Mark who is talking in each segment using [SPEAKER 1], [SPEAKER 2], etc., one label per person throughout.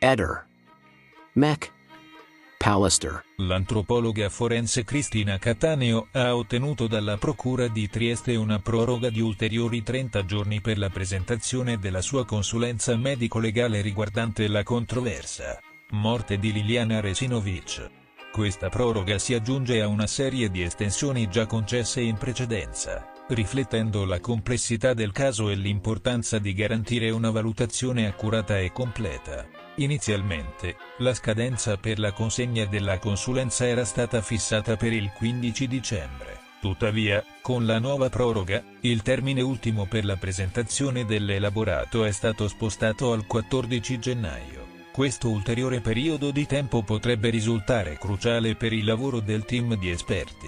[SPEAKER 1] Eder. Mech. Pallister.
[SPEAKER 2] L'antropologa forense Cristina Cattaneo ha ottenuto dalla Procura di Trieste una proroga di ulteriori 30 giorni per la presentazione della sua consulenza medico-legale riguardante la controversa morte di Liliana Resinovic. Questa proroga si aggiunge a una serie di estensioni già concesse in precedenza, riflettendo la complessità del caso e l'importanza di garantire una valutazione accurata e completa. Inizialmente, la scadenza per la consegna della consulenza era stata fissata per il 15 dicembre. Tuttavia, con la nuova proroga, il termine ultimo per la presentazione dell'elaborato è stato spostato al 14 gennaio. Questo ulteriore periodo di tempo potrebbe risultare cruciale per il lavoro del team di esperti,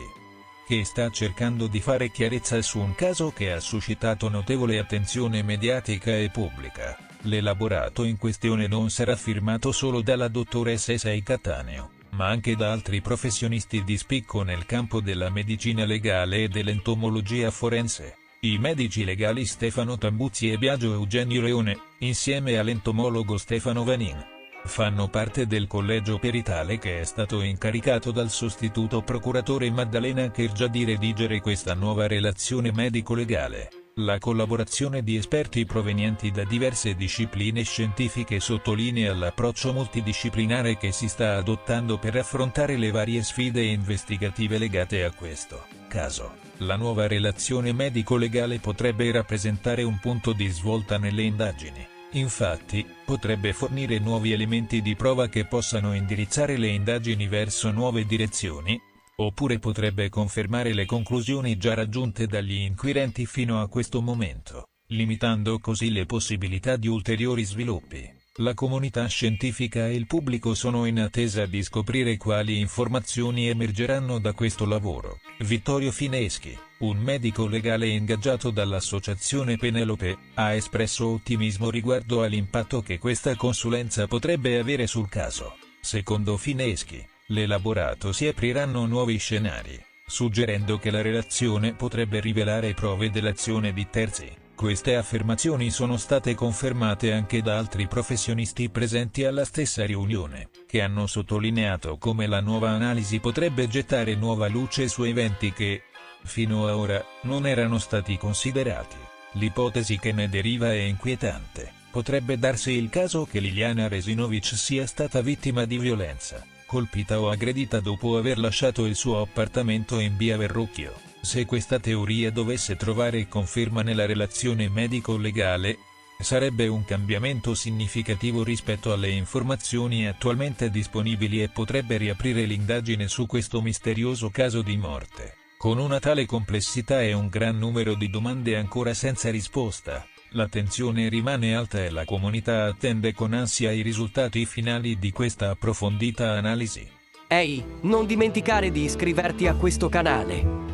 [SPEAKER 2] che sta cercando di fare chiarezza su un caso che ha suscitato notevole attenzione mediatica e pubblica. L'elaborato in questione non sarà firmato solo dalla dottoressa Sei Cattaneo, ma anche da altri professionisti di spicco nel campo della medicina legale e dell'entomologia forense. I medici legali Stefano Tambuzzi e Biagio Eugenio Leone, insieme all'entomologo Stefano Vanin, fanno parte del collegio peritale che è stato incaricato dal sostituto procuratore Maddalena Chergia di redigere questa nuova relazione medico-legale. La collaborazione di esperti provenienti da diverse discipline scientifiche sottolinea l'approccio multidisciplinare che si sta adottando per affrontare le varie sfide investigative legate a questo caso. La nuova relazione medico-legale potrebbe rappresentare un punto di svolta nelle indagini. Infatti, potrebbe fornire nuovi elementi di prova che possano indirizzare le indagini verso nuove direzioni, oppure potrebbe confermare le conclusioni già raggiunte dagli inquirenti fino a questo momento, limitando così le possibilità di ulteriori sviluppi. La comunità scientifica e il pubblico sono in attesa di scoprire quali informazioni emergeranno da questo lavoro. Vittorio Fineschi, un medico legale ingaggiato dall'associazione Penelope, ha espresso ottimismo riguardo all'impatto che questa consulenza potrebbe avere sul caso. Secondo Fineschi, l'elaborato si apriranno nuovi scenari, suggerendo che la relazione potrebbe rivelare prove dell'azione di terzi. Queste affermazioni sono state confermate anche da altri professionisti presenti alla stessa riunione, che hanno sottolineato come la nuova analisi potrebbe gettare nuova luce su eventi che, fino ad ora, non erano stati considerati. L'ipotesi che ne deriva è inquietante. Potrebbe darsi il caso che Liliana Resinovic sia stata vittima di violenza, colpita o aggredita dopo aver lasciato il suo appartamento in via Verrocchio. Se questa teoria dovesse trovare conferma nella relazione medico-legale, sarebbe un cambiamento significativo rispetto alle informazioni attualmente disponibili e potrebbe riaprire l'indagine su questo misterioso caso di morte. Con una tale complessità e un gran numero di domande ancora senza risposta, l'attenzione rimane alta e la comunità attende con ansia i risultati finali di questa approfondita analisi.
[SPEAKER 3] Ehi, non dimenticare di iscriverti a questo canale.